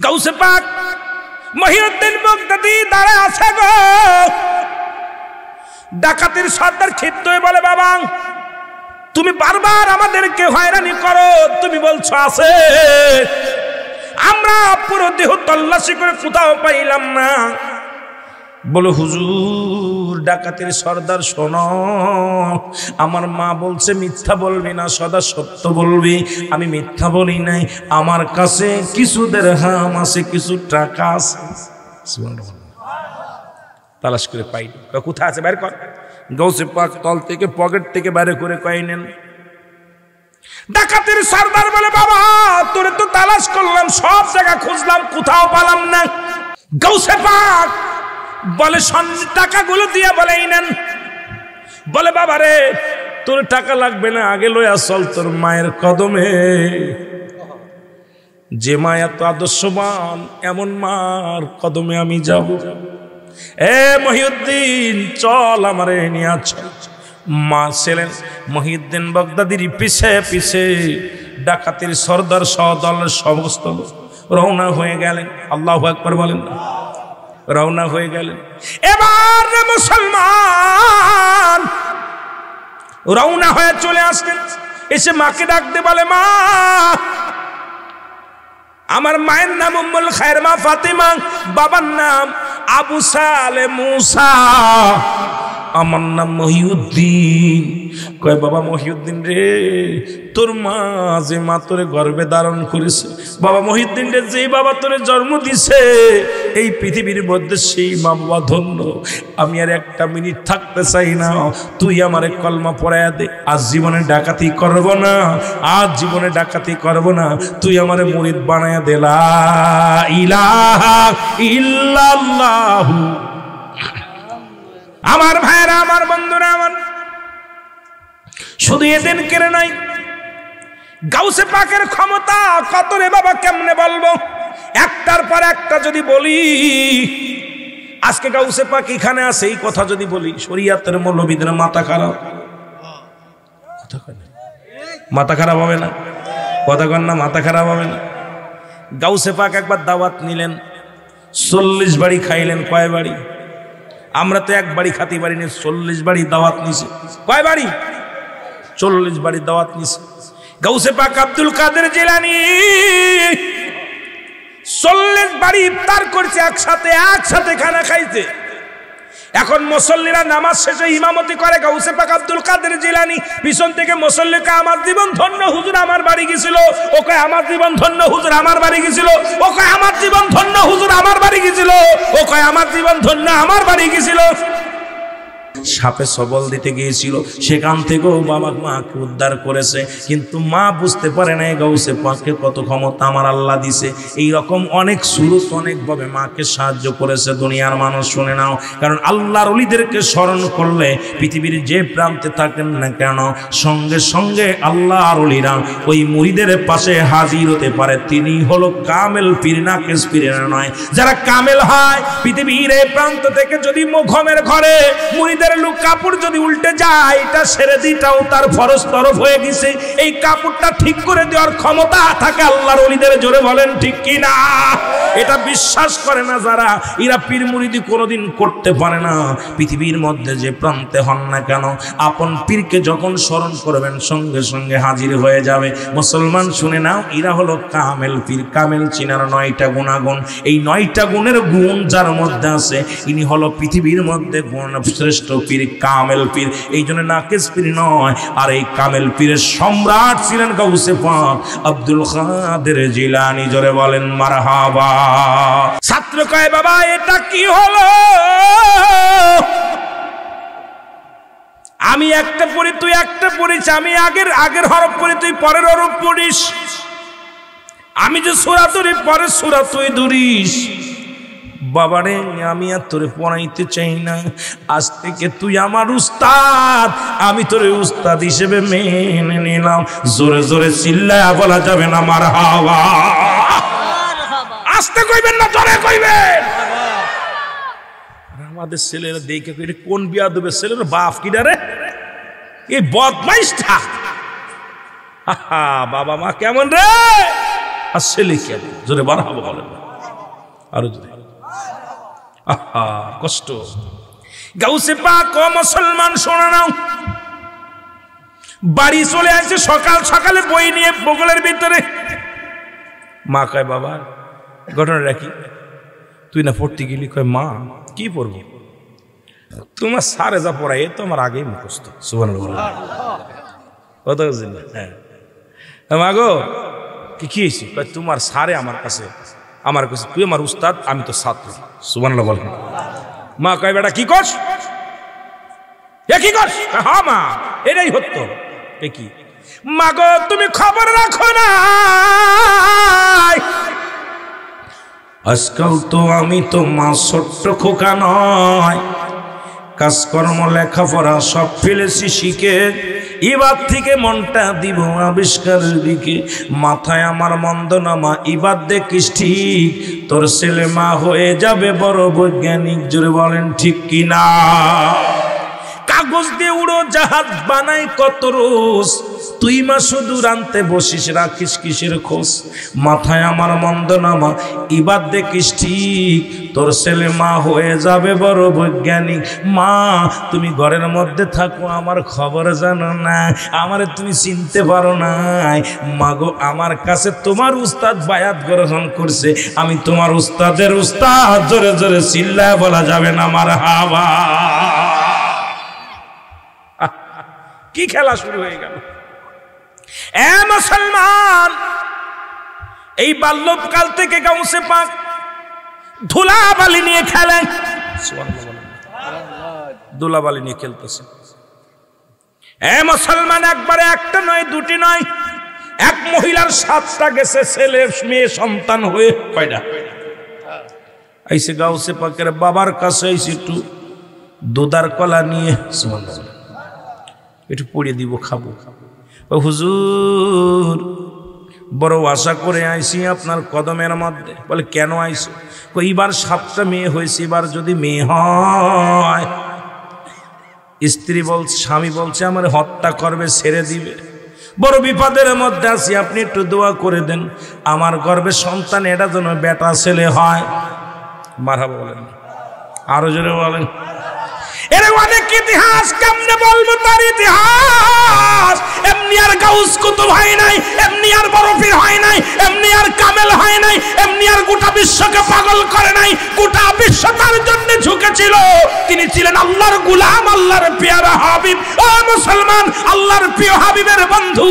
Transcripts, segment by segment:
গাউসে পাক মহিউদ্দিন বগদাদি দাঁড়া আছে গো। ডাকাতের সর্দার ক্ষিপ্ত হয়ে বলে, বাবা তুমি বারবার আমাদেরকে হয়রানি করো, তুমি বলছো আছে, আমরা পুরো দেহ তল্লাশি করে কোথাও পাইলাম না। বলে, হুজুর ডাকাতের সর্দার শোনো, আমার মা বলছে মিথ্যা বলবি না, সদা সত্য বলবি। আমি মিথ্যা বলি নাই, আমার কাছে কিছু দিরহাম আছে, কিছু টাকা আছে। তালাশ করে পাই, কোথায় আছে বের কর। গাউসে পাক তল থেকে পকেট থেকে বাইরে করে কয়ে নেন। ডাকাতের সর্দার বলে, বাবা তোরে তো তালাশ করলাম, সব জায়গা খুঁজলাম, কোথাও পেলাম না। গাউসে পাক বলে, টাকাগুলো দিয়ে বলে এই নেন। বলে, বাবা রে তোর টাকা লাগবে না, আগে লইয়া চল তোর মায়ের কদমে। যে মা এত আদর্শবান, এমন মার কদমে আমি যাব। এ মহিউদ্দিন চল, আমারে নিয়ে চল। মা ছিলেন মহিউদ্দিন বগদাদির পিছে পিছে ডাকাতের সর্দার সদলের সমস্ত রওনা হয়ে গেলেন। আল্লাহু আকবার বলেন। রওনা হয়ে গেলেন। এবার মুসলমান রওনা হয়ে চলে আসলেন। এসে মাকে ডাকতে বলে, মা আমার মায়ের নাম উম্মুল খায়ের মা ফাতিমা, বাবার নাম আবু সালে মুসা, আমার নাম মহিউদ্দিন। কয়, বাবা মহিউদ্দিন রে, তোর মা যে মা তোরে গর্ভে ধারণ করেছে, বাবা মহিউদ্দিন রে যে বাবা তোরে জন্ম দিছে, এই পৃথিবীর মধ্যে সেই মা বাবা ধন্য। আমি আর একটা মিনিট থাকতে চাই না, তুই আমারে কলমা পড়াইয়া দে। আজ জীবনে ডাকাতি করব না, আজ জীবনে ডাকাতি করব না, তুই আমারে মুরিদ বানাইয়া দে। লা ইলাহা ইল্লাল্লাহু। আমার ভাইরা, আমার বন্ধুরা, আমার শুধু এদিন কেড়ে নাই, গাউসে পাকের ক্ষমতা কত রে বাবা, কেমনে বলবো? একটার পর একটা যদি বলি, আজকে গাউসে পাক এখানে আছে, এই কথা যদি বলি, শরীয়তের মৌলবীদের মাথা খারাপ। মাথা খারাপ হবে না? কথা কন না, মাথা খারাপ হবে না? গাউসে পাক একবার দাওয়াত নিলেন, 40 বাড়ি খাইলেন। কয় বাড়ি? আমরা তো এক বাড়ি খাতি বাড়ি নিয়ে 40 বাড়ি দাওয়াত নিছে। কয় বাড়ি? 40 বাড়ি দাওয়াত নিছে। গাউসে পাক আব্দুল কাদের জিলানী 40 বাড়ি ইফতার করছে, একসাথে খানা খাইছে। এখন মুসল্লিরা নামাজ শেষে ইমামতি করে গাউসে পাক আব্দুল কাদের জিলানী পিছন থেকে মুসল্লিকে, আমার জীবন ধন্য হুজুর আমার বাড়ি গেছিল। ও কয়, আমার জীবন ধন্য হুজুর আমার বাড়ি গেছিল। ও কয়, আমার জীবন ধন্য হুজুর আমার বাড়ি গেছিল। ও কয়, আমার জীবন ধন্য আমার বাড়ি গেছিল। সাপে সবল দিতে গিয়েছিল, সেখান থেকেও বাবা মাকে উদ্ধার করেছে, কিন্তু মা বুঝতে পারে না গাউসে পাককে কত ক্ষমতা আমার আল্লাহ দিছে। এইরকম অনেক সুরত অনেকভাবে মাকে সাহায্য করেছে। দুনিয়ার মানুষ শুনে নাও, কারণ আল্লাহর ওলিদেরকে স্মরণ করলে পৃথিবীর যে প্রান্তে থাকেন না কেন, সঙ্গে সঙ্গে আল্লাহর ওলিরা ওই মুরিদের পাশে হাজির হতে পারে। তিনি হলো কামেল পীর, নাকেশ পীর নয়। যারা কামেল হয়, পৃথিবীর এই প্রান্ত থেকে যদি ঘমের ঘরে মুরিদের লোক কাপড় যদি উল্টে যায়, এটা ছেড়ে দিটাও তার ফরজ তরফ হয়ে গেছে। এই কাপড়টা ঠিক করে দেওয়ার ক্ষমতা থাকে আল্লাহর ওলিদের। জোরে বলেন ঠিক কি না? এটা বিশ্বাস করে না যারা, এরা পীর মুরিদি কোনোদিন করতে পারে না। পৃথিবীর মধ্যে যে প্রান্তে হন না কেন, আপন পীরকে যখন স্মরণ করবেন, সঙ্গে সঙ্গে হাজির হয়ে যাবে। মুসলমান শুনে নাও, এরা হলো কামেল পীর। কামেল চিনার 9টা গুণাগুণ। এই 9টা গুণের গুণ যার মধ্যে আছে, ইনি হলো পৃথিবীর মধ্যে শ্রেষ্ঠ পীর, কামেল পীর। এই জন্য নাকেশ পীর নয়। আর এই কামেল পীরের সম্রাট ছিলেন গাউসে পাক আব্দুল কাদের জিলানী। জোরে বলেন মারহাবা। ছাত্র কয়, বাবা এটা কি হলো? আমি একটা পড়ি, তুই একটা পড়িস। আমি আগের হরফ পড়ি, তুই পরের হরফ পড়িস। আমি যে সূরা ধরি, পরের সূরা তুই ধরিস। বাবারে, আমি আর তোরে পড়াইতে চাই না। আজ থেকে তুই আমার উস্তাদ, আমি তোরে উস্তাদ হিসেবে মেনে নিলাম। জোরে জোরে চিল্লায়া বলা যাবে না মারহাবা? আস্তে কইবেন না, জোরে কইবেন। আমাদের ছেলেরা দেখে কই, কোন বিয়াদবের ছেলের বাপ কিনা রে, এই বদমাইশটা। বাবা মা কেমন রে? আর ছেলে কি জোরে বাড়াবো বলেন আরো জোরে আহা কষ্ট গাউসে পাক ও মুসলমান শোনা নাও বাড়ি চলে আসছে সকাল সকালে বই নিয়ে বগলের ভিতরে মা কয় বাবা ঘটনাটা কি তুই না পড়তে গেলি কয় মা কি পড়বো তোমার সারে যা পড়াই তো আমার আগেই মুখস্থ সুবহানাল্লাহ কথা বুঝলেন হ্যাঁ মা গো কি হয়েছে তোমার সারে আমার কাছে তুই আমার উস্তাদ আমি তো ছাত্র সুবহানাল্লাহ বলেন মা কয় বেটা কি করছ কি করছ হ্যাঁ মা এটাই হতো কি মা গো তুমি খবর রাখো না আজকাল তো আমি তো মা ছোট্ট খোকা নয় কাজকর্ম লেখাপড়া সব ফেলেছি শিখে এবার থেকে মনটা দিব আবিষ্কারের দিকে মাথায় আমার মন্দনামা এবার দেখিস ঠিক তোর ছেলে মা হয়ে যাবে বড় বৈজ্ঞানিক জোরে বলেন ঠিক কিনা কাগজ দিয়ে উড়ো জাহাজ বানাই কত রোজ তুই মা শুধু রানতে বসিস রাখিস কিসের খোঁজ মাথায় আমার মন্দনামা এবার দেখিস ঠিক তোর ছেলে মা হয়ে যাবে বড় বৈজ্ঞানিক মা তুমি ঘরের মধ্যে থাকো আমার খবর জানো না আমারে তুমি চিনতে পারো না মা গো আমার কাছে তোমার উস্তাদ বায়াত গ্রহণ করছে আমি তোমার উস্তাদের উস্তাদ জোরে জোরে চিল্লায় বলা যাবে না মারহাবা কি খেলা শুরু হয়ে গেল এ মুসলমান এই বাল্যকাল থেকে গাউসে পাক ধুলাবালি নিয়ে খেলেন ধুলাবালি নিয়ে খেলতেছে এ মুসলমান একবারে একটা নয় দুটি নয় এক মহিলার 7টা গেছে ছেলে মেয়ে সন্তান হয়ে কয়টা আইসে গাউসে পাকের বাবার কাছে আইসে একটু দুধার কলা নিয়ে একটু পড়িয়ে দিব খাবো ও হুজুর বড় আশা করে আইসি আপনার কদমের মধ্যে বলে কেন আইসো এইবার 7টা মেয়ে হয়েছে এবার যদি মেয়ে হয় স্ত্রী বলছে স্বামী বলছে আমার হত্যা করবে ছেড়ে দিবে বড় বিপদের মধ্যে আছি আপনি একটু দোয়া করে দেন আমার গর্ভে সন্তান এটা যেন বেটা ছেলে হয় মারহাবা বলেন আরো জোরে বলেন এর অনেক ইতিহাস কেমনে বলবো তার ইতিহাস এমনি আর গাউস কুতুব হয় নাই এমনি আর বড় পীর হয় নাই এমনি আর কামেল হয় নাই এমনি আর গোটা বিশ্বকে পাগল করে নাই গোটা বিশ্ব তার জন্য ঝুঁকেছিল তিনি ছিলেন আল্লাহর গোলাম আল্লাহর পেয়ারা হাবিব ও মুসলমান আল্লাহর প্রিয় হাবিবের বন্ধু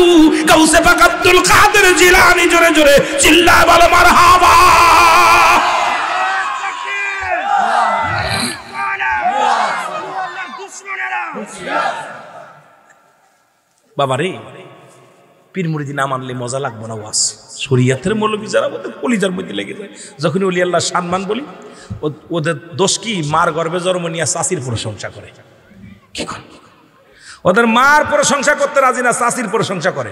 গাউসে পাক আব্দুল কাদের জিলানী জোরে জোরে চিল্লায় বলো মারহাবা বাবা রে পীর মুরিদি না মানলে মজা লাগবে না ওয়াজ শরীয়তের মৌলবী যারা ওদের কলিজার মধ্যে লেগে যায় যখন ওলি আল্লাহ সম্মান বলি ওদের দোষ কি মার গর্ভে জন্ম নিয়ে চাষির প্রশংসা করে কি করে ওদের মার প্রশংসা করতে রাজি না চাষির প্রশংসা করে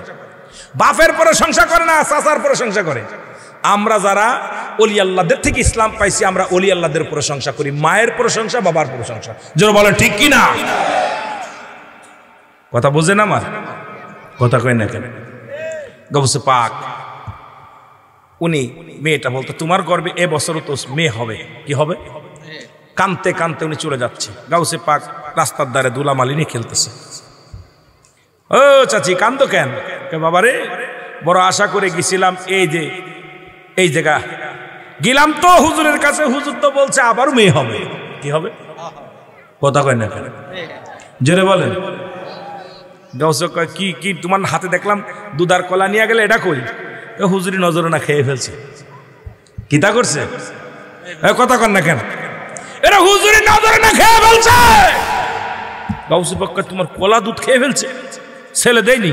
বাপের প্রশংসা করে না চাচার প্রশংসা করে আমরা যারা ওলি আল্লাহদের থেকে ইসলাম পাইছি আমরা ওলি আল্লাহদের প্রশংসা করি মায়ের প্রশংসা বাবার প্রশংসা যারা বলেন ঠিক কি না কথা বোঝে না আমার কথা কই না কেন গাউসে পাক উনি মেয়েটা বলতো তোমার গর্ভে এ বছরও তো মেয়ে হবে কি হবে কানতে কানতে উনি চলে যাচ্ছে গাউসে পাক রাস্তার ধারে দুলামালি নিয়ে খেলতেছে ও চাচি কান্দো কেন বাবা রে বড় আশা করে গেছিলাম এই জায়গা গেলাম তো হুজুরের কাছে হুজুর তো বলছে আবারও মেয়ে হবে কি হবে কথা কয় না কেন জোরে বলেন গাউসে কয় কি কি তোমার হাতে দেখলাম দুধার কলা নিয়ে গেলে এটা কই হুজুরি নজরে না খেয়ে ফেলছে কিতা করছে কথা কন না কেন এরা হুজুরি নজরে না খেয়ে ফেলছে গাউসে পাক কয় তোমার কলা দুধ খেয়ে ফেলছে ছেলে দেয়নি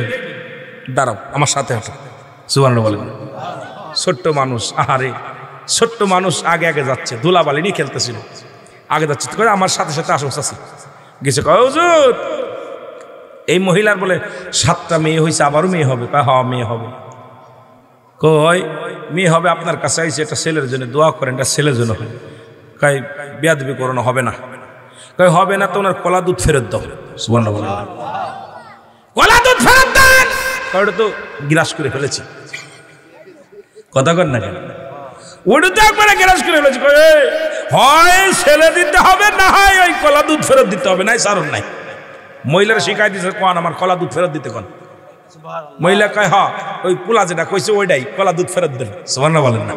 দাঁড়াও আমার সাথে হাঁটো সুবহানাল্লাহ বলেন ছোট্ট মানুষ আহারে ছোট্ট মানুষ আগে আগে যাচ্ছে ধুলাবালি নিয়ে খেলতেছিল আগে যাচ্ছে আমার সাথে সাথে আসো চাচি গেছে কয় হুজুর এই মহিলার বলে 7টা মেয়ে হয়েছে আবারও মেয়ে হবে হ্যাঁ মেয়ে হবে কয় মেয়ে হবে আপনার কাছে আইসে এটা ছেলের জন্য দোয়া করেন এটা ছেলের জন্য হয় কয় বেয়াদবি করানো হবে না কয় হবে না তো ওনার কলা দুধ ফেরত দাও সুবহানাল্লাহ বলেন কলা দুধ ফেরত দেন কয়টা তো গ্রাস করে ফেলেছি কথা কর না কেন? ওটা তো একবারে গ্যারাজ করে ফেলেছে, হয় ছেলে দিতে হবে, না হয় ওই কলা দুধ ফেরত দিতে হবে, নাই সারণ নাই। মহিলারা শিখাই দিচ্ছে, কোন আমার কলা দুধ ফেরত দিতে কোন? মহিলা কয় হ্যাঁ, ওই পোলা যেটা কইছে ওইটাই, কলা দুধ ফেরত দেন। সুবহানাল্লাহ বলেন না?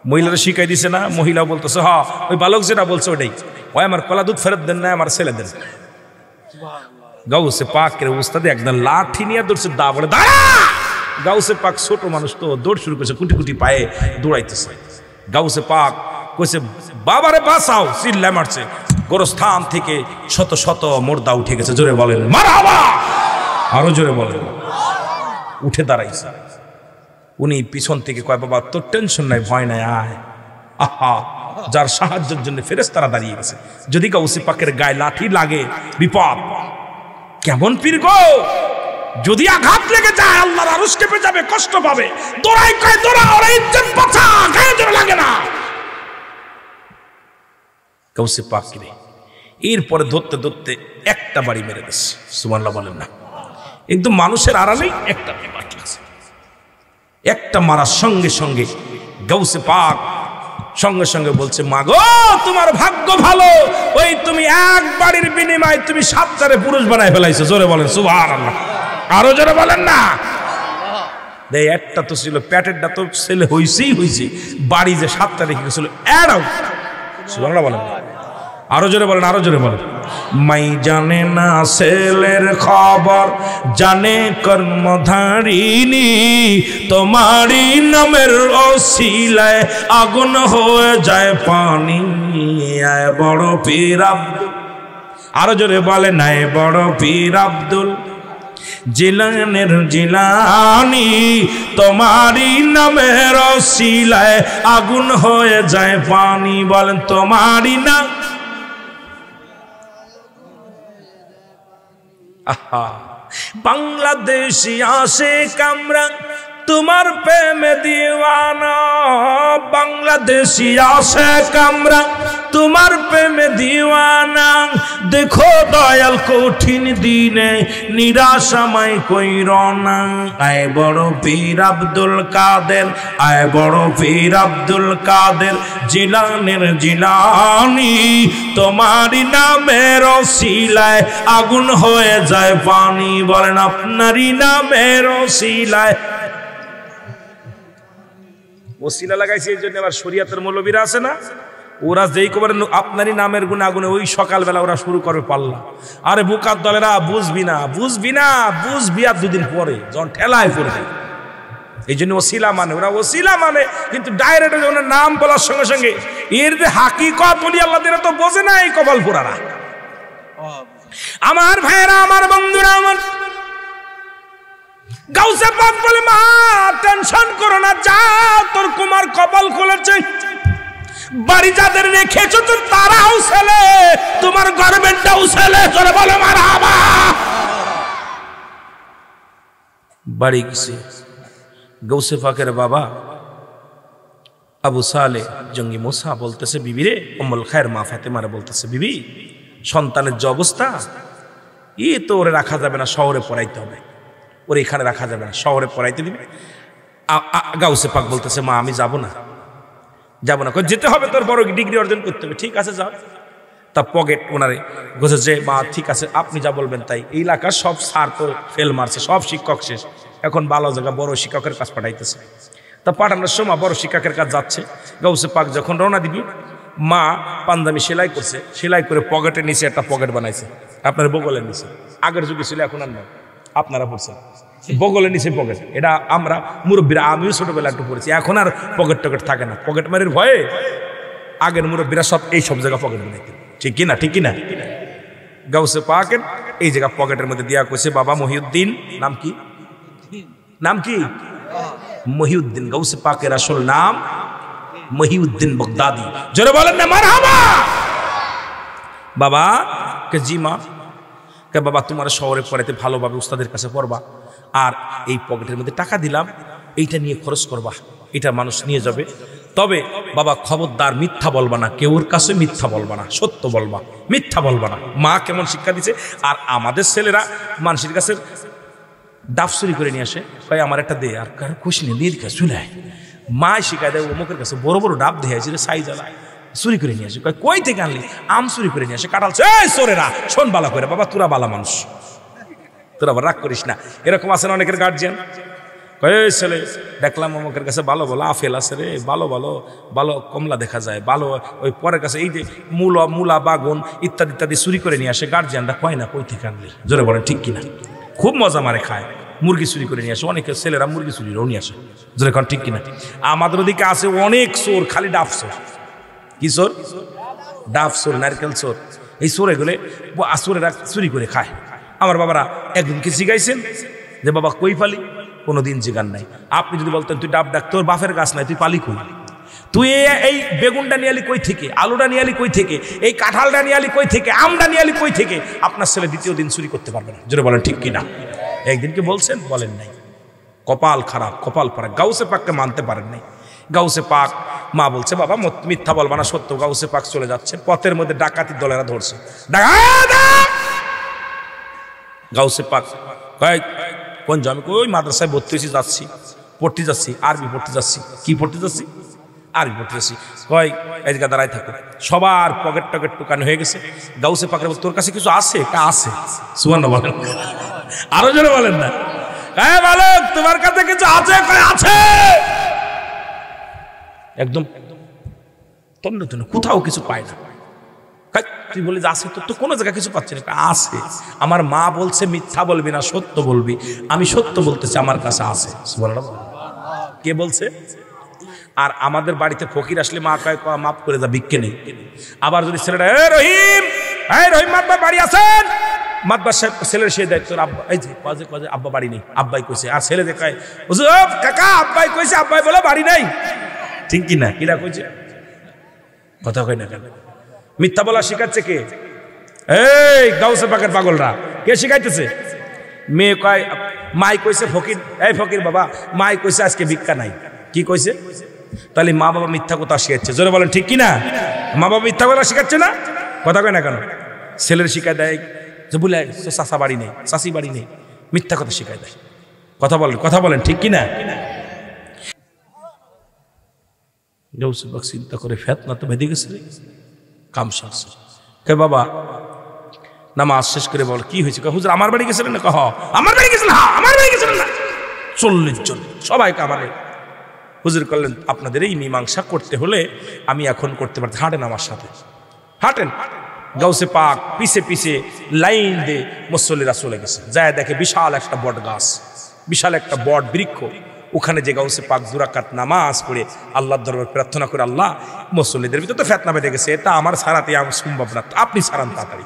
মহিলারা শিখাই দিছে না, মহিলা বলতেছে হ্যাঁ, ওই বালক যেটা বলছে ওইটাই, ওই আমার কলা দুধ ফেরত দেন, না আমার ছেলে দেন। গাউসে পাকের উস্তাদে একদম লাঠি নিয়ে দৌড়ছে, দা বলে দাঁড়া। গাউসে পাক ছোট মানুষ তো দৌড় শুরু করেছে, কুটি কুটি পায়ে দৌড়াইতেছে। গাউসে পাক কইছে বাবারে বাঁচাও, চিল্লা মারছে। গোরস্থান থেকে শত শত মুর্দা উঠে গেছে। জোরে বলেন মারহাবা, আরো জোরে বলেন। উঠে দাঁড়াইছে। উনি পিছন থেকে কয় বাবা তোর টেনশন নাই, ভয় নাই, আয়। আহা, যার সাহায্যের জন্য ফেরেশতারা দাঁড়িয়ে গেছে। যদি গাউসে পাকের গায়ে লাঠি লাগে বিপদ। কেমন পীর গো, যদি আঘাত লেগে যায় আল্লাহর আরশ কেঁপে যাবে, কষ্ট পাবে। দৌড়াই কয় দৌড়া, ওরা ইজ্জত বাঁচা, গায়ে জোরে লাগে না। গাউসে পাক রে এরপরে ধরতে ধরতে একটা বাড়ি মেরে দিচ্ছে। সুবহানাল্লাহ বলেন না? একদম মানুষের আড়ালেই একটা বাড়ি লাগছে। একটা মারার সঙ্গে সঙ্গে গাউসে পাক সঙ্গে সঙ্গে বলছে মা গো তোমার ভাগ্য ভালো, ওই তুমি এক বাড়ির বিনিময়ে তুমি 7টারে পুরুষ বানায় ফেলাইছো। জোরে বলেন সুবহানাল্লাহ, আরো জোরে বলেন না? দেখ একটা তো ছিল পেটেরটা তো ছেলে হইছেই হইছে, বাড়ি যে 7টা রেখে গেছিল এরাও। সুবহানাল্লাহ বলেন, আরো জোরে বলেন, আরো জোরে বলেন। মাই জানে না ছেলের খবর, জানে কর্মধারিণী, তোমারই নামের ওসিলায় আগুন হয়ে যায় পানি। আয় বড় পীর আব্দুল, আরো জোরে বলেন, আয় বড় পীর আব্দুল জিলানের জিলানি, তোমারই নামের ওসিলায় আগুন হয়ে যায় পানি। বলেন তোমারই না। আহা, বাংলাদেশি আসে কামরা তোমার প্রেমে দিওয়ানা, বাংলাদেশি আসে কামরা তোমার প্রেমে দিওয়ানা। দেখো দয়াল কঠিন দিনে নিরাশাময় কইর না। আয় বড় পীর আব্দুল কাদের, আয় বড় পীর আব্দুল কাদের জিলানের জিলানি, তোমারই নামের ওসিলায় আগুন হয়ে যায় পানি। বলেন আপনারই নামের ওসিলায়। ওসিলা লাগাইছে এই জন্য। আবার শরীয়তের মৌলবীরা আছে না, ওরা যেই কবার আপনারই নামের গুণে আগুনে, ওই সকালবেলা ওরা শুরু করবে পাল্লা। আরে বুকার দলেরা বুঝবি না, বুঝবি না, বুঝবি আর 2 দিন পরে যখন ঠেলায় পড়বে। এই জন্য ওসিলা মানে, ওরা ওসিলা মানে, কিন্তু ডাইরেক্ট যখন নাম বলার সঙ্গে সঙ্গে এর যে হাকিকত বলি আল্লাহ দিরা তো বোঝে না এই কপাল পোড়ারা। আমার ভাইয়েরা, আমার বন্ধুরা, আমার গাউসে পাক বলে মা টেনশন করো না, যা তোর কুমার কপাল খুলেছে, বাড়ি যাদের রেখেছো তো তারাও ছেলে, তোমার গর্বেরটাও ছেলে। তোরে বলে মারহাবা। বাড়ি গেছে গাউসে পাকের বাবা আবু সালে জঙ্গি মুসা বলতেছে বিবি রে, উম্মুল খায়ের মা ফাতেমারে বলতেছে বিবি সন্তানের যে অবস্থা, ই তো ওরে রাখা যাবে না, শহরে পড়াইতে হবে, ওর এখানে রাখা যাবে না, শহরে পড়াইতে দিবে। গাউসে পাক বলতেছে মা আমি যাব না, যাব না। যেতে হবে, তোর বড় ডিগ্রি অর্জন করতে হবে। ঠিক আছে যাও। তা পকেট ওনারে গোছে যে মা ঠিক আছে আপনি যা বলবেন তাই। এই এলাকার সব স্যার তো ফেল মারছে, সব শিক্ষক শেষ, এখন ভালো জায়গা বড় শিক্ষকের কাজ পাঠাইতেছে। তা পাঠানোর সময় বড় শিক্ষকের কাজ যাচ্ছে। গাউসে পাক যখন রওনা দিবি, মা পাঞ্জাবি সেলাই করছে, সেলাই করে পকেটের নিচে একটা পকেট বানাইছে, আপনার বগলের নিচে। আগের যুগে ছিল, এখন আর নয়, আপনারা পড়ছেন বগলের নিচে পকেট। এটা আমরা মুরব্বীরা, আমিও ছোটবেলা একটু পড়েছি, এখন আর পকেট টকেট থাকে না। পকেট মারির ভয়ে আগের মুরব্বীরা সব এই সব জায়গা পকেট বানাইতেন। ঠিক কিনা, ঠিক কিনা? গাউসে পাকের এই জায়গা পকেটের মধ্যে দিয়া কইছে বাবা মহিউদ্দিন, নাম কি? নাম কি? মহিউদ্দিন। গাউসে পাকের আসল নাম মহিউদ্দিন বাগদাদি। জোরে বলেন না মারহাবা। বাবা কে জি মা, কে বাবা তোমার শহরে পড়াইতে ভালোভাবে উস্তাদের কাছে পড়বা, আর এই পকেটের মধ্যে টাকা দিলাম, এইটা নিয়ে খরচ করবা, এটা মানুষ নিয়ে যাবে। তবে বাবা খবরদার মিথ্যা বলবা না, কেউর কাছে মিথ্যা বলবা না, সত্য বলবা, মিথ্যা বলবা না। মা কেমন শিক্ষা দিছে। আর আমাদের ছেলেরা মানুষের কাছে ডাব চুরি করে নিয়ে আসে, কয় আমার একটা দে, আর কার খুশি নেই দিয়ে দিকে চলে আয়। মা শিখায় দেয় অমুকের কাছে বড় বড় ডাব দিয়ে আসে সাইজ আলা, চুরি করে নিয়ে আসে। কই থেকে আনলি? আম চুরি করে নিয়ে আসে। কাঁঠাল চোরেরা, শোন বালা করে, বাবা তোরা বালা মানুষ, তোরা আবার রাগ করিস না। এরকম আছে না অনেকের গার্জিয়ান, ছেলে দেখলাম অমুকের কাছে ভালো ভালো আপেল আছে রে, ভালো ভালো ভালো কমলা দেখা যায়, ভালো ওই পরের কাছে এই যে মূলা বাগুন ইত্যাদি ইত্যাদি চুরি করে নিয়ে আসে। গার্জিয়ানরা কয় না কই থেকে আনলি, জোরে বলেন ঠিক কিনা? খুব মজা মারে খায়। মুরগি চুরি করে নিয়ে আসে, অনেকে ছেলেরা মুরগি চুরিও নিয়ে আসে, জোরে কন ঠিক কিনা? আমাদের ওদিকে আছে অনেক চোর, খালি ডাব চোর। কি চোর? ডাব চোর, নারকেল চোর। এই চোর এগুলো চোরেরা চুরি করে খায়। আমার বাবারা একদিন কি শিখাইছেন যে বাবা কই পালি? কোনোদিন জিগান নাই। আপনি যদি বলতেন তুই ডাব ডাক, তোর বাপের গাছ নাই, তুই পালি কই? তুই এই বেগুনটা নিয়ে আলি কই থেকে, আলুটা নিয়ে আলি কই থেকে, এই কাঁঠালটা নিয়ে আলি কই থেকে, আমটা নিয়ে আলি কই থেকে? আপনার ছেলে দ্বিতীয় দিন চুরি করতে পারবে না, জোরে বলেন ঠিক কিনা? একদিনকে বলছেন, বলেন নাই। কপাল খারাপ, কপাল পারা। গাউসে পাককে মানতে পারেন নাই। গাউসে পাক মা বলছে বাবা মিথ্যা বলবা না, সত্য। গাউসে পাক চলে যাচ্ছে, পথের মধ্যে ডাকাতির দলেরা ধরছে। গাউসে পাক কোন আমি ওই মাদ্রাসায় ভর্তি হয়েছি, যাচ্ছি পড়তে যাচ্ছি, আরবি পড়তে যাচ্ছি। কি পড়তে যাচ্ছি? আরবি পড়তে যাচ্ছি। কয় এদিকে দাঁড়ায় থাকো। সবার পকেট টকেট টুকানো হয়ে গেছে। গাউসে পাকের তোর কাছে কিছু আছে? তা আছে। সুবহানাল্লাহ বলেন, আরো জোরে বলেন না। হ্যাঁ বালক, তোমার কাছে কিছু আছে? আছে। একদম তন্ন তন্ন, কোথাও কিছু পায় না। তুই বলি যে আছে, তোর তো কোনো জায়গায় কিছু পাচ্ছি না। আছে। আমার মা বলছে মিথ্যা বলবি না, সত্য বলবি। আমি সত্য বলতেছি, আমার কাছে আছে। কে বলছে? আর আমাদের বাড়িতে ফকির আসলে মা কয় মাফ করে যা, ভিক্ষে নেই। আবার যদি ছেলেটা রহিম, রহিম মাতবার বাড়ি আছেন, মাতবার সাহেব ছেলের সে দায়িত্ব, আব্বা এই যে কাজে আব্বা বাড়ি নেই, আব্বাই কইছে। আর ছেলে দেখায় কাকা আব্বাই কইছে, আব্বাই বলে বাড়ি নাই। ঠিক কিনা? কিরা কইছে? কথা কয় না কেন? মিথ্যা বলা শিখাচ্ছে কে? এই গাউসে পাকের পাগলরা। কে শিখাইতেছে? মেয়ে কয়, মাই কইছে ফকির, এই ফকির বাবা মাই কইছে আজকে ভিক্ষা নাই। কি কইছে? তাহলে মা বাবা মিথ্যা কথা শিখাচ্ছে, জোরে বলেন ঠিক কিনা? মা বাবা মিথ্যা কথা শিখাচ্ছে না? কথা কয় না কেন? ছেলের শিখায় দেয় যে বলে চাচা বাড়ি নেই, চাচি বাড়ি নেই, মিথ্যা কথা শিখায় দেয়। কথা বলেন ঠিক কিনা? গাউসে পাক চিন্তা করে, ফেতনা তো বেঁধে গেছে, কাম সারছে। কে বাবা নামাজ শেষ করে বল কি হয়েছে? হুজুর আমার বাড়ি গেছিলেন না? কহ আমার বাড়ি গেছিলেন? হ্যাঁ আমার বাড়ি গেছিলেন না। 40 জন সবাইকে আমারে হুজুর করলেন, আপনাদের এই মীমাংসা করতে হলে আমি এখন করতে পারছি, হাঁটেন আমার সাথে, হাঁটেন। গাউসে পাক পিছে পিছে লাইন দিয়ে মুসল্লিরা চলে গেছে। যায় দেখে বিশাল একটা বট গাছ, বিশাল একটা বট বৃক্ষ। ওখানে যে গাউসে পাক 2 রাকাত নামাজ পড়ে আল্লাহর দরবারে প্রার্থনা করে, আল্লাহ মুসল্লিদের ভিতরে তো ফেতনা বেঁধে গেছে, এটা আমার সারাতে আমার সম্ভব না, আপনি সারান তাড়াতাড়ি।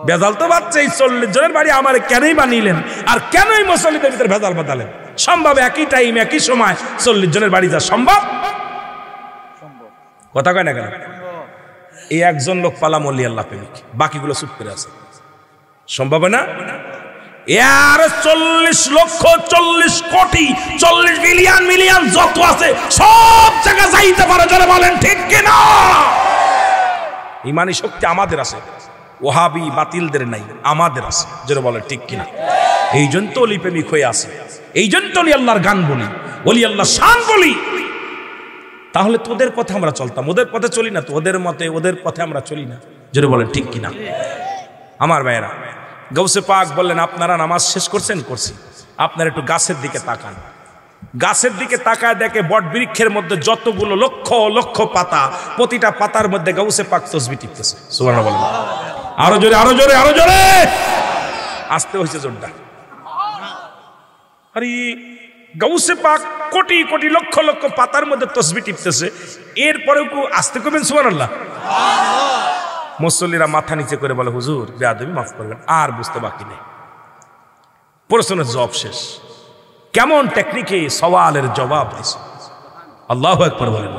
ভেজাল তো বাচ্চা, এই 40 জনের বাড়ি আমার কেনই বানিলেন, আর কেনই মুসল্লিদের ভিতরে ভেজাল বাঁধালেন? সম্ভব একই টাইম একই সময় 40 জনের বাড়ি যা সম্ভব? কথা কয় না কেন? এই একজন লোক পালাম অলি আল্লাহ প্রেমিক, বাকিগুলো চুপ করে আছে। সম্ভব না? আর 40 লক্ষ 40 কোটি 40 বিলিয়ন মিলিয়ন যত আছে সব জায়গা যাইতে পারে, যারা বলেন ঠিক কিনা? ইমানি শক্তি আমাদের আছে, ওহাবি বাতিলদের নাই, আমাদের আছে, যারা বলেন ঠিক কিনা? এই জন্য তো অলি প্রেমিক হয়ে আছে, এই জন্য তো অলি আল্লাহর গান বলি, অলি আল্লাহ শান বলি। তাহলে তোদের পথে আমরা চলতাম, ওদের পথে চলি না তো, ওদের মতে ওদের পথে আমরা চলি না, যারা বলেন ঠিক কিনা? আমার ভাইয়েরা, গাউসে পাক বললেন আপনারা নামাজ শেষ করছেন? করছি। আপনারা একটু গাছের দিকে তাকান। গাছের দিকে তাকায় দেখে বট বৃক্ষের মধ্যে যতগুলো লক্ষ লক্ষ পাতা, প্রতিটা পাতার মধ্যে গাউসে পাক তাসবিহ টিপতেছে। সুবহানাল্লাহ বলেন। আরো জোরে আরো জোরে আরো জোরে। আসতে হয়েছে জোরটা। আরে গাউসে পাক কোটি কোটি লক্ষ লক্ষ পাতার মধ্যে তাসবিহ টিপতেছে, এরপরেও কেউ আসতে করবেন সুবহানাল্লাহ? মুসল্লিরা মাথা নিচে করে বলে হুজুর বেয়াদবি মাফ করবেন, আর বুঝতে বাকি নেই। প্রশ্নের জবাব শেষ। কেমন টেকনিকে সওয়ালের জবাব দিছে। আল্লাহু আকবার বলেন।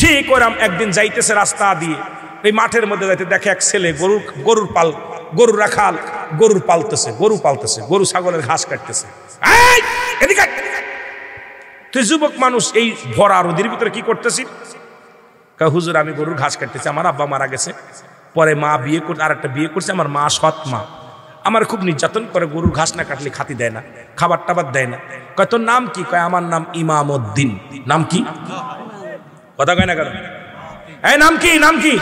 ঠিক ওরকম একদিন যাইতেছে রাস্তা দিয়ে, এই মাঠের মধ্যে যাইতে দেখে এক ছেলে গরু রাখাল গরু পালতেছে, গরু ছাগলের ঘাস কাটতেছে। এদিকে তুই যুবক মানুষ, এই ভরা রোদের ভিতরে কি করতেছিস? হুজুর আমি গরুর ঘাস কাটতেছি, আমার আব্বা মারা গেছে, পরে মা বিয়ে করছে, আর একটা বিয়ে করছে, আমার মা সৎ মা, আমার খুব নির্যাতন করে, গরুর ঘাস না কাটলে খাতি দেয় না, খাবার টাবার দেয় না। কয় তোর নাম কি? কয় আমার নাম ইমামউদ্দিন। নাম কি? কথা কয় না কেন? এই নাম কি? নাম কি?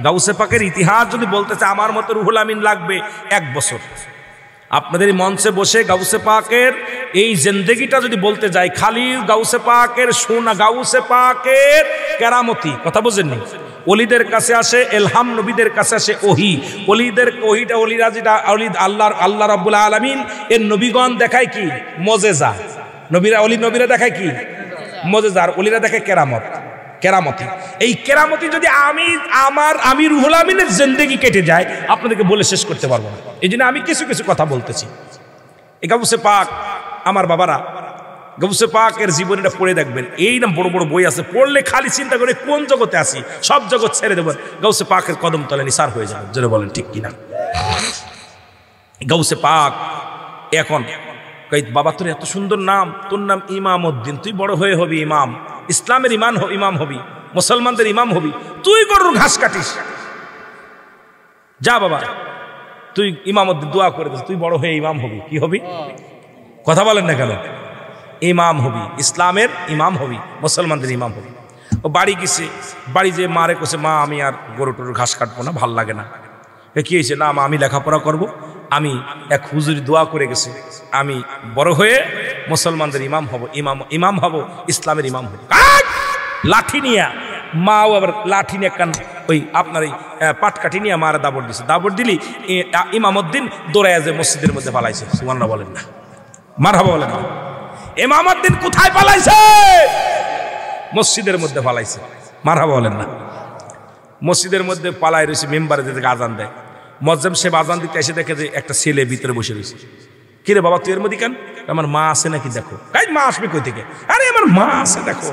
গাউসে পাকের ইতিহাস যদি বলতে চায় আমার মতো রুহুল আমিন লাগবে 1 বছর। আপনাদের এই মঞ্চে বসে গাউসে পাকের এই জিন্দেগিটা যদি বলতে যাই, খালি গাউসে পাকের শোনা, গাউসে পাকের কেরামতি, কথা বোঝেননি? ওলিদের কাছে আসে এলহাম, নবীদের কাছে আসে ওহি। ওলিদের ওহিটা, ওলিরা যেটা আল্লাহ রাব্বুল আলামিন এর নবীগণ দেখায় কি? মজেজা। নবীরা দেখায় কি? মজেজা। আর ওলিরা দেখায় কেরামত, কেরামতি। এই কেরামতি যদি আমি রুহুল আমিনের জিন্দেগি কেটে যায়, আপনাদেরকে বলে শেষ করতে পারবো না। এই জন্য আমি কিছু কিছু কথা বলতেছি। এই গাউসে পাক আমার বাবারা, গাউসে পাকের জীবনীটা পড়ে দেখবেন। এই না বড় বড় বই আছে, পড়লে খালি চিন্তা করে কোন জগতে আসি, সব জগৎ ছেড়ে দেবেন, গাউসে পাকের কদম তলে নিসার হয়ে যাবেন। জোরে বলেন ঠিক কিনা? গাউসে পাক এখন বাবা তোর এত সুন্দর নাম, তোর নাম ইমামউদ্দিন, তুই বড় হয়ে হবি ইমাম, ইসলামের ইমাম হবি, মুসলমানদের ইমাম হবি, তুই গরুর ঘাস কাটিস, যা বাবা তুই ইমামউদ্দিন দোয়া করে দিস, তুই বড় হয়ে ইমাম হবি। কি হবি? কথা বলেন না কেন? ইমাম হবি, ইসলামের ইমাম হবি, মুসলমানদের ইমাম হবি। ও বাড়ি গেছে, বাড়ি যে মারে কোসে, মা আমি আর গরু টরুর ঘাস কাটবো না, ভাল লাগে না। কি হয়েছে? না মা আমি লেখাপড়া করব, আমি এক হুজুরি দোয়া করে গেছে, আমি বড় হয়ে মুসলমানদের ইমাম হব, ইমাম হব, ইসলামের ইমাম হব। লাঠি নিয়ে মাও আবার লাঠি নিয়ে কান ওই আপনার এই পাটকাঠি নিয়ে মারা দাবড় দিছে। দাবড় দিলি ইমামউদ্দিন দৌড়ায় যে মসজিদের মধ্যে পালাইছে। সুবহানাল্লাহ বলেন না, মারহাবা বলেন না। ইমামউদ্দিন কোথায় পালাইছে? মসজিদের মধ্যে পালাইছে। মারহাবা বলেন না। মসজিদের মধ্যে পালাই রয়েছে, মেম্বারে যে আজান দেয়, মজ্জেম সাহেব আজান দিতে এসে দেখে যে একটা ছেলে ভিতরে বসে রয়েছে। কিরে বাবা তুই এর মধ্যে কেন? আমার মা আছে নাকি দেখো। মা আসবে কই থেকে? আরে আমার মা আছে দেখো।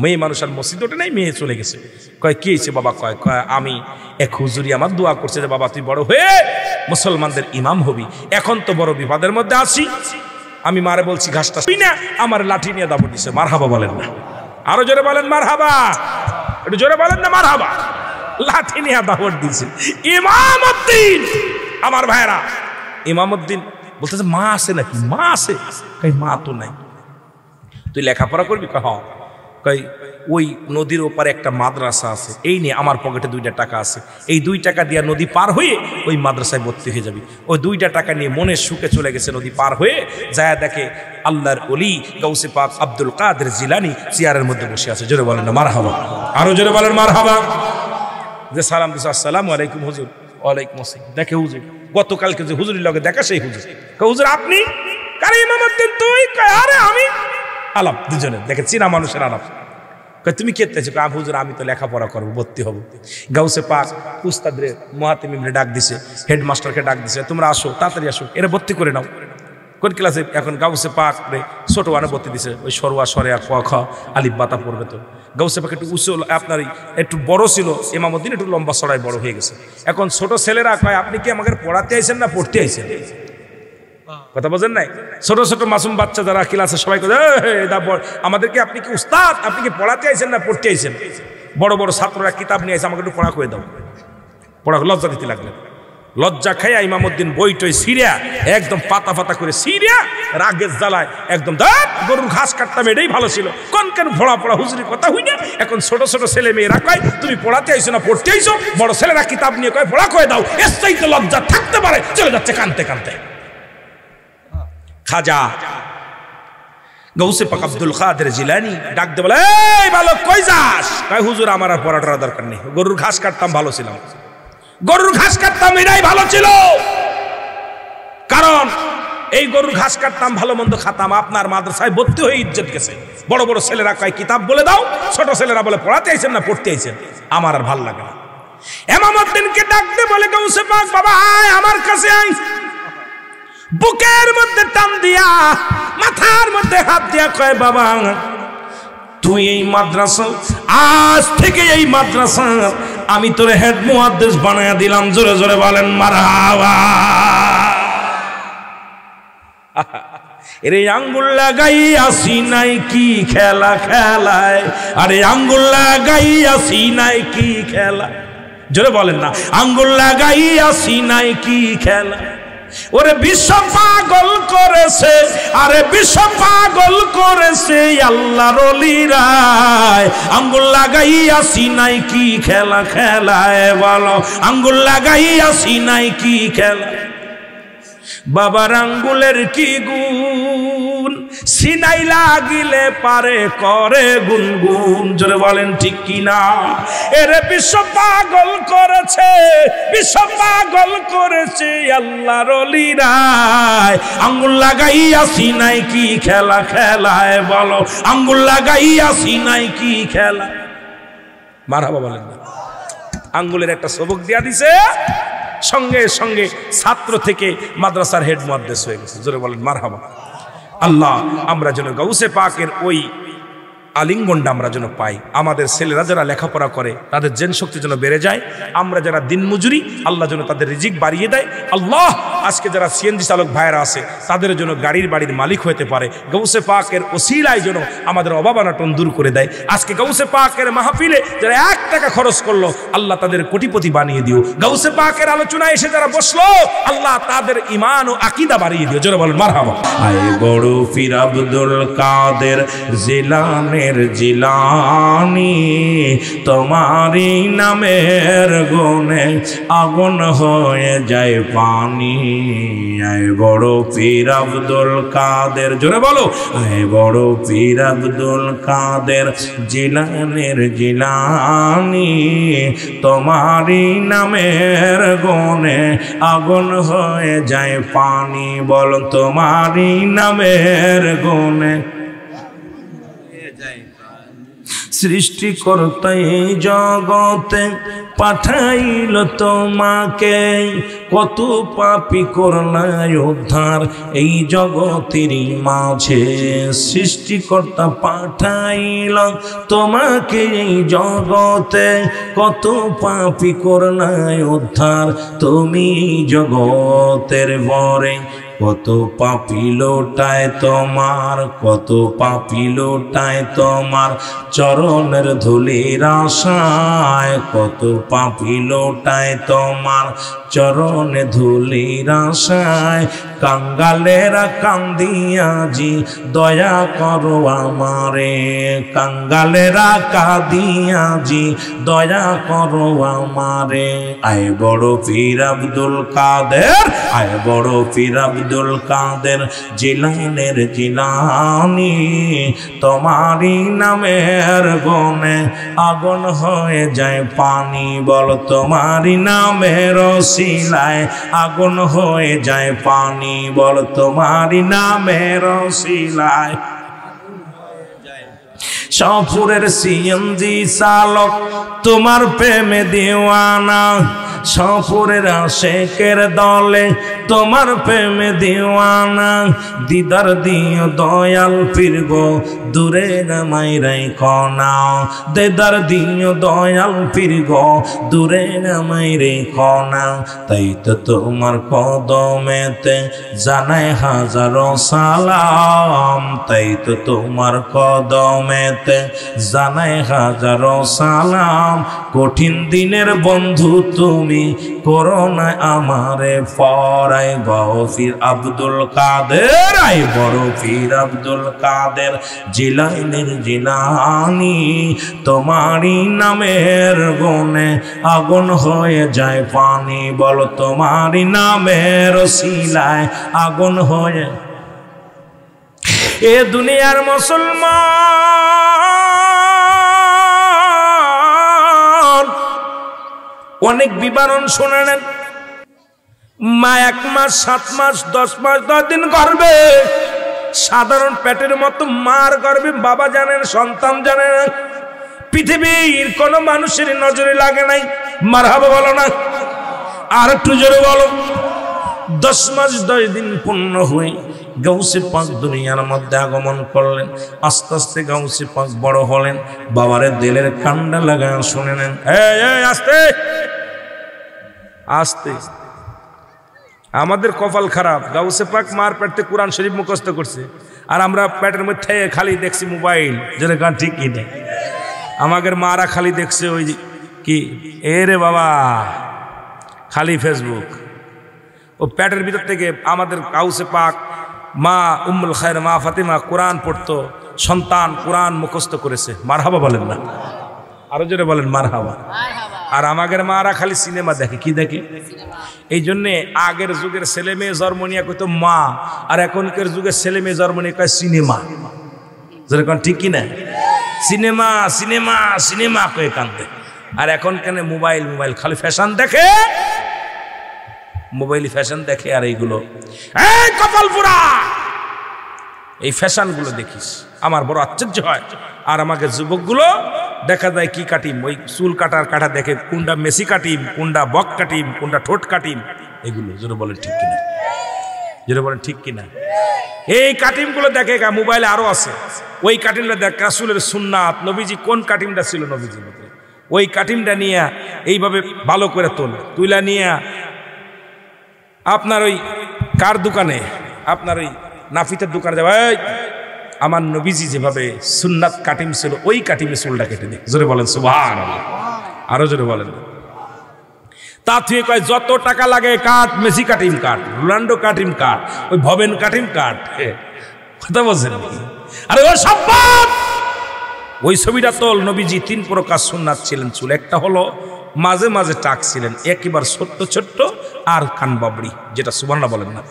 মেয়ে মানুষ আর মসজিদ ওঠে নাই, মেয়ে চলে গেছে। কয় কি হয়েছে বাবা? কয় আমি এক হুজুরি আমার দোয়া করছে যে বাবা তুই বড় হয়ে মুসলমানদের ইমাম হবি, এখন তো বড় বিপদের মধ্যে আছি, আমি মারে বলছি ঘাসটা শুই না, আমার লাঠি নিয়ে দাবড় দিছে। মারহাবা বলেন না, আরো জোরে বলেন মারহাবা, একটু জোরে বলেন না মারহাবা। লাঠি নিয়ে দাবড় দিছে ইমামউদ্দিন। আমার ভাইরা, ইমামউদ্দিন বলতেছে মা আছে নাকি? মা আছে। মা তো নাই। তুই লেখাপড়া করবি? হ্যাঁ। ওই নদীর ওপারে একটা মাদ্রাসা আছে, এই নিয়ে আমার পকেটে 2টা টাকা আছে, এই 2 টাকা দিয়ে নদী পার হয়ে ওই মাদ্রাসায় ভর্তি হয়ে যাবি। ওই 2টা টাকা নিয়ে মনের সুখে চলে গেছে, নদী পার হয়ে যায় দেখে আল্লাহর ওলি গাউসে পাক আব্দুল কাদের জিলানী চেয়ারের মধ্যে বসে আছে। জোরে বলেন না মারহাবা, আরো জোরে বলেন মারহাবা। যে সালাম দিছে, আসসালামু আলাইকুম হুজুর। ওয়ালাইকুম আসসালাম। দেখে হুজুর, গতকালকে যে হুজুরের লগে দেখা সেই হুজুর। হুজুর আপনি? কারে ইমামউদ্দিন তুই? আরে আমি। আলাপ দুজনে দেখে, চিনা মানুষের আলাপ। তুমি কে? হুজুর আমি তো লেখাপড়া করবো, ভর্তি হবো। গাউসে পাক উস্তাদরে মুহাতিমিমরে ডাক দিছে, হেডমাস্টারকে ডাক দিছে, তোমরা আসো, তাড়াতাড়ি আসো, এরা ভর্তি করে নাও। কোন ক্লাসে? এখন গাউসে পাক রে ছোট ওয়ানে ভর্তি দিছে, ওই সরোয়া সরেয়া ক খ আলিফ বাতা পড়বে। তো গাউসে পাক একটু উঁচু, আপনার একটু বড় ছিল, ইমামউদ্দিন একটু লম্বা সরাই বড় হয়ে গেছে। এখন ছোট ছেলেরা কয় আপনি কি আমাকে পড়াতে আইছেন না পড়তে আইছেন? কথা বোঝেন নাই? ছোট ছোট মাসুম বাচ্চা যারা ক্লাসে সবাই আমাদেরকে আপনি কি উস্তাদ, আপনি কি পড়াতে আইছেন না পড়তে আইছেন? বড় বড় ছাত্ররা কিতাব নিয়ে আসে, আমাকে একটু পড়া করে দাও। পড়া লজ্জা দিতে লাগলেন। লজ্জা খাইয়া ইমামউদ্দিন বইটই সিরিয়া একদম পাতা পাতা করে সিরিয়া রাগের জ্বালায় একদম গরুর ঘাস কাটতাম, এটাই ভালো ছিল। কেন পড়া পড়া হুজুরের কথা হই না। এখন ছোট ছোট ছেলে মেয়েরা কয় তুমি পড়াতে আইছো না পড়তে আইছো? বড় ছেলেরা কিতাব নিয়ে কয় পড়া করে দাও। এর চাইতে লজ্জা থাকতে পারে? চলে যাচ্ছে কানতে কানতে। খাজা গাউসে পাক আব্দুল কাদের জিলানী ডাক দে বলে, এই বালক কই যাস? কয় হুজুর আমার আর পড়াটার দরকার নেই, গরুর ঘাস কাটতাম ভালো ছিলাম, গরুর ঘাস কাটতাম এটাই ভালো ছিল। কারণ এই গরুর ঘাস কাটতাম, ভালো মন্দ খাতাম, আপনার মাদ্রাসায় ভর্তি হয়ে ইজ্জত গেছে। বড় বড় ছেলেরা কয় কিতাব বলে দাও, ছোট ছেলেরা বলে পড়াতে আইছেন না পড়তে আইছেন, আমার আর ভাল লাগে না। ইমামউদ্দিনকে ডাক দে বলে, গাউসে পাক বাবা আয় আমার কাছে আয়। বুকের মধ্যে টান দিয়া মাথার মধ্যে হাত দিয়া কয় বাবা তুই এই মাদ্রাসা, আজ থেকে এই মাদ্রাসা আমি তোর হেড মুহাদ্দিস বানায়া দিলাম। জোরে জোরে বলেন মারহাবা। এরে আঙ্গুল লাগাই আসি নাই কি খেলা খেলায়, আরে আঙ্গুল লাগাই আসি নাই কি খেলা, জোরে বলেন না। আঙ্গুল লাগাইয়া সিনাই কি খেলা, ওরে বিশ্ব পাগল করেছে, আরে বিশ্ব পাগল করেছে আল্লাহর ওলিরা। আঙ্গুল লাগাইয়া সিনাই কি খেলা খেলায়, বলো আঙ্গুল লাগাইয়া সিনাই কি খেলা। বাবার আঙ্গুলের কি গুণ, সিনাই লাগিলে পারে করে গুনগুন। জোরে বলেন ঠিক কিনা। এরে বিশ্ব পাগল করেছে, বিশ্ব পাগল করেছে আল্লাহর ওলিরা। আঙ্গুল লাগাইয়া সিনাই কি খেলা খেলায়, বলো আঙ্গুল লাগাইয়া সিনাই কি খেলা। মারহাবা বলেন না। আঙ্গুলের একটা সবক দিয়া দিছে, সঙ্গে সঙ্গে ছাত্র থেকে মাদ্রাসার হেড মুহাদ্দিস হয়ে গেছে। জোরে বলেন মারহাবা। আল্লাহ আমরা যেন গাউসে পাকের ওই আলিঙ্গনটা আমরা যেন পাই। আমাদের ছেলেরা যারা লেখাপড়া করে তাদের জেন শক্তি যেন বেড়ে যায়। আমরা যারা দিনমজুরি, আল্লাহ যেন তাদের রিজিক বাড়িয়ে দেয়। আল্লাহ আজকে যারা সিএনজি চালক ভাইয়েরা আছে তাদের জন্য বাড়ির মালিক হতে পারে। গাউসে পাকের ওসিলায় যেন আমাদের অভাব অনাটন দূর করে দেয়। আজকে গাউসে পাকের মাহফিলে যারা 1 টাকা খরচ করলো, আল্লাহ তাদের কোটিপতি বানিয়ে দিও। গাউসে পাকের আলোচনায় এসে যারা বসলো, আল্লাহ তাদের ঈমান ও আকীদা বাড়িয়ে দিও। জোরে বলেন মারহাবা। আয় বড় পীর আব্দুল কাদের জিলানী জিলানি, তোমারি নামের গুণে আগুন হয়ে যায় পানি। আয় বড় পীর আব্দুল কাদের, জোরে বলো আয় বড় পীর আব্দুল কাদের জিলানের জিলানি, তোমারি নামের গুণে আগুন হয়ে যায় পানি। বল তোমারি নামের গুণে। সৃষ্টিকর্তা এই জগতে পাঠাইল তোমাকে, কত পাপী করলাই উদ্ধার এই জগতেরই মাঝে। সৃষ্টিকর্তা পাঠাইল তোমাকে এই জগতে, কত পাপী করলাই উদ্ধার তুমি জগতের ভরে। কত পাপী লোটায় তোমার, কত পাপী লোটায় তোমার চরণের ধুলির আশায়। কত পাপী লোটায় তোমার চরণে ধুলির আশায়। কাঙ্গালেরা কান্দিয়াজি দয়া করো আমারে, কাঙ্গালেরা কাঁদিয়াজি দয়া করো আমারে। আয় বড় পীর আব্দুল কাদের, আয় বড় পীর আব্দুল কাদের জিলানের জিলানি, তোমারি নামের গুণে আগুন হয়ে যায় পানি। বল তোমারি নামের ওসিলায় আগুন হয়ে যায় পানি। বল তোমারি নামের ওসিলায়। শাহপুরের সিএনজি চালক তোমার প্রেমে দিওয়ানা, শাহপুরের আশেকের দলে তোমার প্রেমে দিওয়ানা। দিদার দিও দয়াল পীর গো দূরে নামাই রেখো না, দিদার দিও দয়াল পীর গো দূরে নামাই রেখো না। তাই তো তোমার কদমেতে জানাই হাজারো সালাম, তাই তো তোমার কদমেতে জানাই হাজারো সালাম। কঠিন দিনের বন্ধু তুমি করোনা আমারে পরাই। পীর আব্দুল কাদের, আই বড় পীর আব্দুল কাদের জিলানের জিলানি, তোমারি নামের গুণে আগুন হয়ে যায় পানি। বল তোমারি নামের ওসিলায় আগুন হয়ে। এ দুনিয়ার মুসলমান অনেক বিবরণ শুনেন। মা 1 মাস 7 মাস 10 মাস 10 দিন গর্ভে, সাধারণ পেটের মতো মার গর্ভে বাবা জানেন, সন্তান জানে না। পৃথিবীর কোন মানুষের নজরে লাগে নাই। মারহাবা বলো না, আর একটু জোরে বলো। 10 মাস 10 দিন পূর্ণ হয়ে গাউসে পাক দুনিয়ার মধ্যে আগমন করলেন। আস্তে আস্তে গাউসে পাক বড় হলেন। বাবারে দিলের কান্ডা লাগায় শুনে নেন। আস্তে আস্তে। আমাদের কপাল খারাপ, গাউসে পাক মার পেটে কোরআন শরীফ মুখস্থ করছে, আর আমরা পেটের মধ্যে খালি দেখছি মোবাইল। যেটা গান ঠিক কি নেই। আমাদের মারা খালি দেখছে ওই কি রে বাবা, খালি ফেসবুক। ও পেটের ভিতর থেকে আমাদের কাউসে পাক মা উম্মুল খায়ের মা ফাতিমা কোরআন পড়তো, সন্তান কোরআন মুখস্থ করেছে। মারহাবা বলেন না, আরো জোরে বলেন মারহাবা। আর আমাদের মারা খালি সিনেমা দেখে। কি দেখে? এই জন্যে আগের যুগের ছেলে মেয়ে জন্ম নিয়ে কইতো মা, আর এখনকার যুগের ছেলে মেয়ে জন্ম নিয়ে কয় সিনেমা। যেরকম ঠিক কিনা? সিনেমা সিনেমা সিনেমা কয়ে কান্দে। আর এখন কেন মোবাইল মোবাইল, খালি ফ্যাশন দেখে, মোবাইল ফ্যাশন দেখে। আর এইগুলো এই কপাল পোড়া, এই ফ্যাশন গুলো দেখিস, আমার বড় আশ্চর্য হয়। আর আমাকে যুবকগুলো দেখা যায় কি কাটিম, ওই চুল কাটার কাটা দেখে, কোনটা মেসি কাটিম, কোনটা বক কাটিম, কোনটা ঠোঁট কাটিম, এগুলো জোরে বলেন ঠিক কিনা? জোরে বলেন ঠিক কিনা? এই কাটিম গুলো দেখে। মোবাইলে আরো আছে, ওই কাটিমটা দেখ, রাসূলের সুন্নাত, নবীজি কোন কাটিমটা ছিল নবীজির মধ্যে, ওই কাটিমটা নিয়ে এইভাবে ভালো করে তুইলা নিয়ে আপনার ওই কার দোকানে, আপনার ওই নাফিতের দোকানে যাবে, আমার নবীজি যেভাবে সুন্নাত কাটিম ছিল ওই কাটিমে চুলটা কেটে দে। জোরে বলেন সুবহানাল্লাহ, আরো জোরে বলেন। তা তুই কয় যত টাকা লাগে কাট, মেসি কাটিম কাট, রোনাল্ডো কাটিম কাট, ওই ভবেন কাটিম কাট। কথা বলছেন? আরে ও সব ওই ছবিটা তোল। নবীজি 3 প্রকার সুন্নাত ছিলেন চুল। একটা হলো মাঝে মাঝে টাক ছিলেন, একেবারে ছোট্ট ছোট্ট, আর কান বাবড়ি, যেটা সুবহানাল্লাহ বলেন না,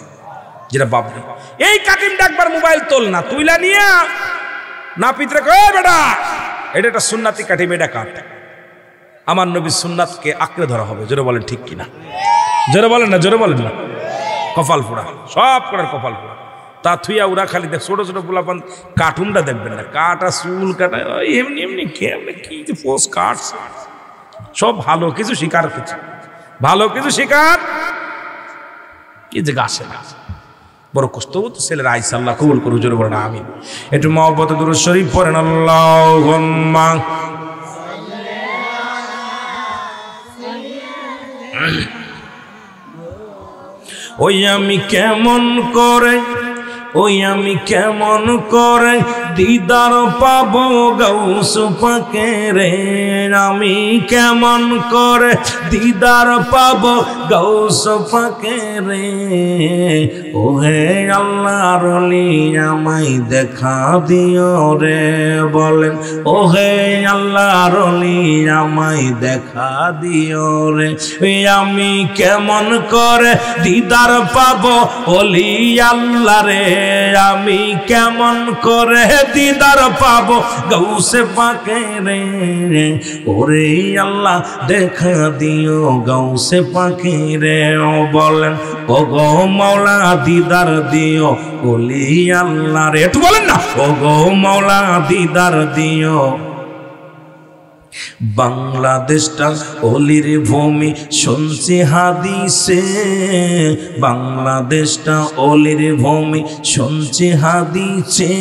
যেটা বাবরি। এই কাটিমটা একবার মোবাইল তোল না, তুইলা নিয়ে নাপিতরে কয় বেটা এটা একটা সুন্নাতি কাটিম, এটা কাট। আমার নবীর সুন্নাতকে আঁকড়ে ধরা হবে। জোরে বলেন ঠিক কিনা? জোরে বলেন না, জোরে বলেন না। কপাল পোড়া, সব করার কপাল পোড়া। তা থুইয়া ওরা খালি দেখ, ছোট ছোট পোলাপান কার্টুনটা দেখবেন না, কাটা চুল কাটা এমনি এমনি কেমনি কি যে পোস্ট কাটস। সব ভালো কিছু শিকার, কিছু ভালো কিছু শিকার কি যে গাছে না, বড় কষ্ট হতো ছেলের। আইসা আল্লাহ কবুল করুন, জোরে বলেন আমিন। একটু মহব্বতে দুরূদ শরীফ পড়েন। আল্লাহুম্মা ওই আমি কেমন করে, ওই আমি কেমন করে দিদার পাবো গাউস পাকের, আমি কেমন করে দিদার পাবো গাউস পাকের। ও হে আল্লাহর ওলি আমায় দেখা দিও রে, বলেন ও হে আল্লাহর ওলি আমায় দেখা দিও রে। আমি কেমন করে দিদার পাবো ওলি আল্লাহ রে, আমি কেমন করে দিদার পাবো গাউসে পাকের। ওরে আল্লাহ দেখা দিও গাউসে পাকের। ও বলেন ও গো মাওলা দিদার দিও ওলি আল্লাহ রে। একটু বলেন না, ও গো মাওলা দিদার দিও। বাংলাদেশটা অলির ভূমি শুনছি হাদিসে, বাংলাদেশটা অলির ভূমি শুনছি হাদিসে।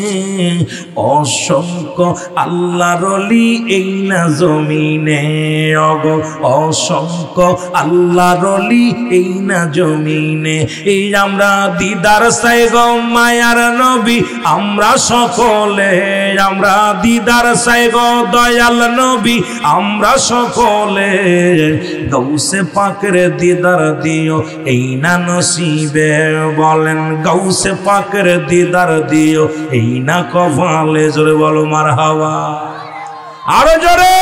অসংখ্য আল্লাহর ওলি এই না জমিনে, অগো অসংখ্য আল্লাহর ওলি এই না জমিনে। এই আমরা দিদার চাই গো মায়ার নবী, আমরা সকলে আমরা দিদার চাই গো দয়াল নবী, আমরা সকলে। গাউসে পাকের দিদার দিও এই না নসিবে, বলেন গাউসে পাকের দিদার দিও এই না কপালে। জোরে বলো মারহাবা, আরো জোরে।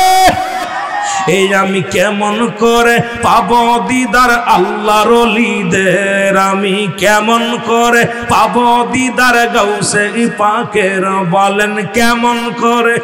এই আমি কেমন করে পাবো দিদার আল্লাহর ওলিদের, আমি কেমন করে পাবো দিদার গাউসে পাকের, বলেন কেমন করে?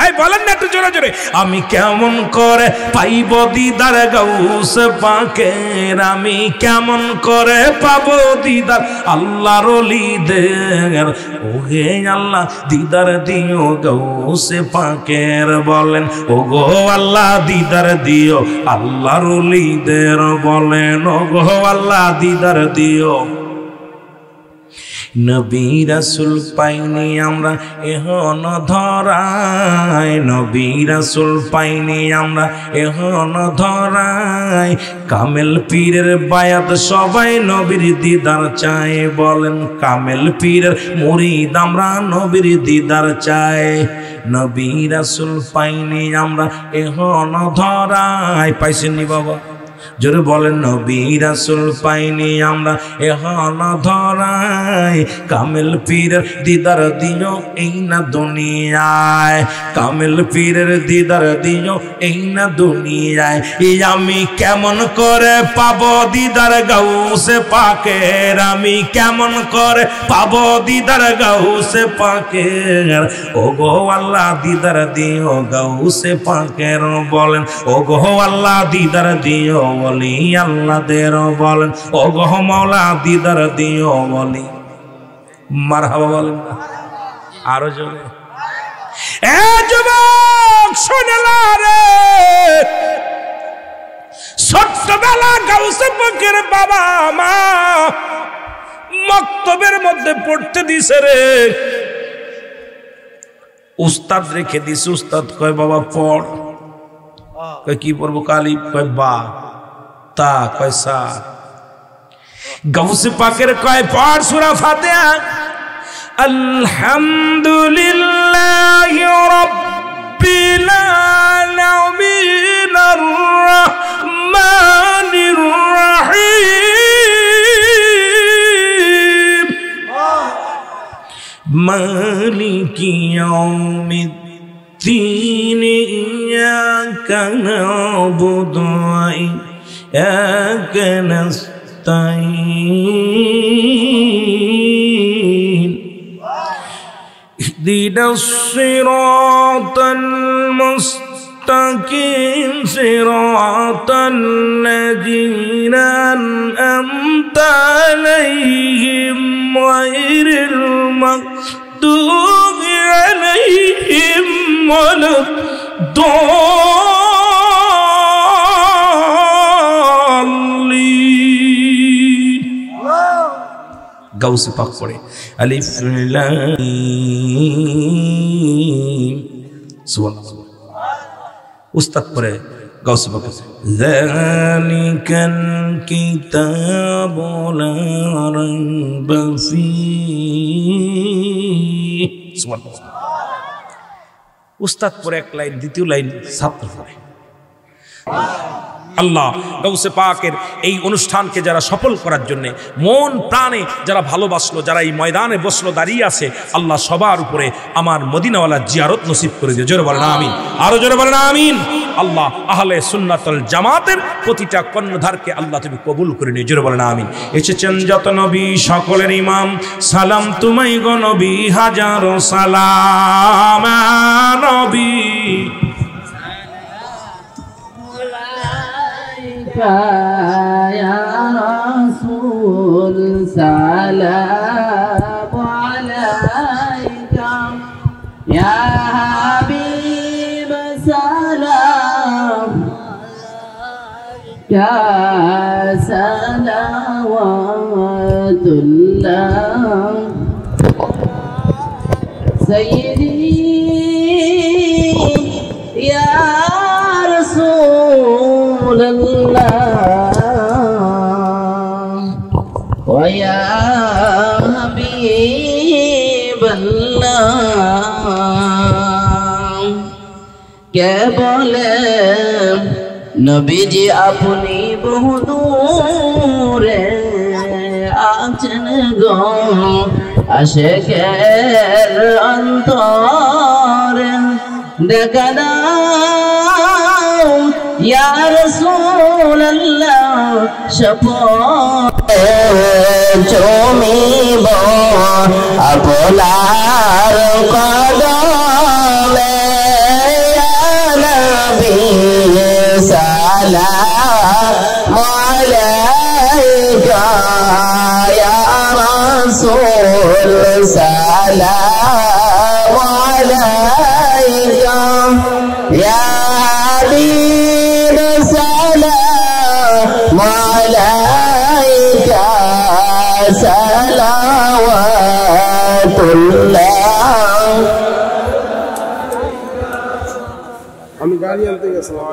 এই বলেন না একটু জোরে জোরে। আমি কেমন করে পাইব দিদার গাউস পাকের, আমি কেমন করে পাবো দিদার আল্লাহর ওলিদের। ও হে আল্লাহ দিদার দিও গাউস পাকের, বলেন ও গো আল্লাহ দিদার দিও আল্লাহর ওলিদের, বলেন ও গো আল্লাহ দিদার দিও। নবী রাসূল পাইনি আমরা এখন ধরায়, নবী রাসূল পাইনি আমরা এখন ধরায়। কামেল পীরের বায়াত সবাই নবীর দিদার চায়, বলেন কামেল পীরের মুরিদ আমরা নবীর দিদার চাই। নবী রাসূল পাইনি আমরা এখন ধরায়। পাইছেননি বাবা? জোরে বলেন, নবী রাসূল পাইনি আমরা এখন ধরায়। কামেল পীরের দিদার দিও এই না দুনিয়ায়, কামেল পীরের দিদার দিও এই না দুনিয়ায়। এই আমি কেমন করে পাবো দিদার গাউসে পাকের, আমি কেমন করে পাবো দিদার গাউসে পাকের। ও গো আল্লাহ দিদার দিও গাউসে পাকের, বলেন ও গো আল্লাহ দিদার দিও বলি আল্লাহ দের, বলেন ও গো মাওলা দিদার দিও বলি। মারহাবা বলেন আরো জোরে। এ যুবক শোনেলা রে, ছোট্টবেলা গাউসে পাকের বাবা মা মক্তবের মধ্যে পড়তে দিছে রে, উস্তাদ রেখে দিছে। উস্তাদ কয় বাবা পড়, কয় কি পড়বো? কালিফ, কয় বা, তা, কয় সা। গাউসে পাকের কয় পড় সূরা ফাতিহা। আলহামদুলিল্লাহি রাব্বিল আলামিন আর রাহমানির রাহিম মালিকি ইয়াউমিদ্দিন ইয়াকা না'বুদু ওয়া ইয়াকা নাস্তাঈন ইহদিনাস সিরাতাল মুস্তাকিম সিরাতাল লাযীনা আন'আমতা আলাইহিম গায়রিল মাগদুবি আলাইহিম ওয়ালাদ-দাল্লিন। গাউসে পাক পড়ে আলিফ লাম মিম। সুবহানাল্লাহ। উস্তাদ পড়ে গাউসে পাক যালিকাল কিতাবু লা রাইবা ফীহি। সুবহানাল্লাহ। উস্তাদ পড়ে এক লাইন, দ্বিতীয় লাইন ছাত্র পড়ে। আল্লাহ গাউসে পাকের এই অনুষ্ঠানকে যারা সফল করার জন্য মন প্রাণে যারা ভালোবাসলো, যারা এই ময়দানে বসলো, দাঁড়িয়ে আছে, আল্লাহ সবার উপরে আমার মদিনাওয়ালা জিয়ারত নসিব করে দিও। জোরে বলেন আমিন, আরো জোরে বলেন আমিন। আল্লাহ আহলে সুন্নাতুল জামাতের প্রতিটা কর্ণধারকে আল্লাহ তুমি কবুল করে নিও। জোরে বলেন আমিন। এসেছেন যত নবী সকলের ইমাম, সালাম তুমাই গো নবী হাজারো সালাম নবী। يا رسول سلام عليك يا حبيب سلام يا صلوات الله سيدي يا رسول الله ويا حبيب الله কে বলে নবীজি আপনি বহু দূরে আছেন গো, আশিকের অন্তরে দেখা দাও ইয়া রাসূলুল্লাহ। শপথ চুমিব আপনার কদমে ইয়া নবী সালাম আলাইকা ইয়া রাসূল সালাম আলাইকা ইয়া হাবিব সালাম আলাইকা সালাওয়াতুল্লাহ। আমি গাড়ি আনতে গেছিলাম।